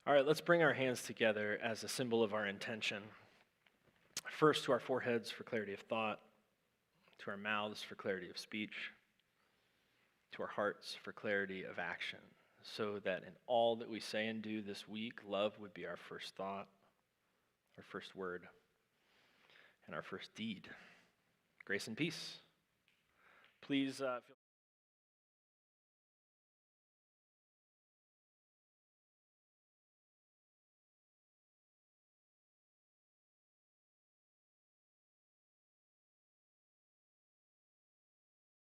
All right, let's bring our hands together as a symbol of our intention. First to our foreheads for clarity of thought, to our mouths for clarity of speech, to our hearts for clarity of action, so that in all that we say and do this week, love would be our first thought, our first word, and our first deed. Grace and peace. Please feel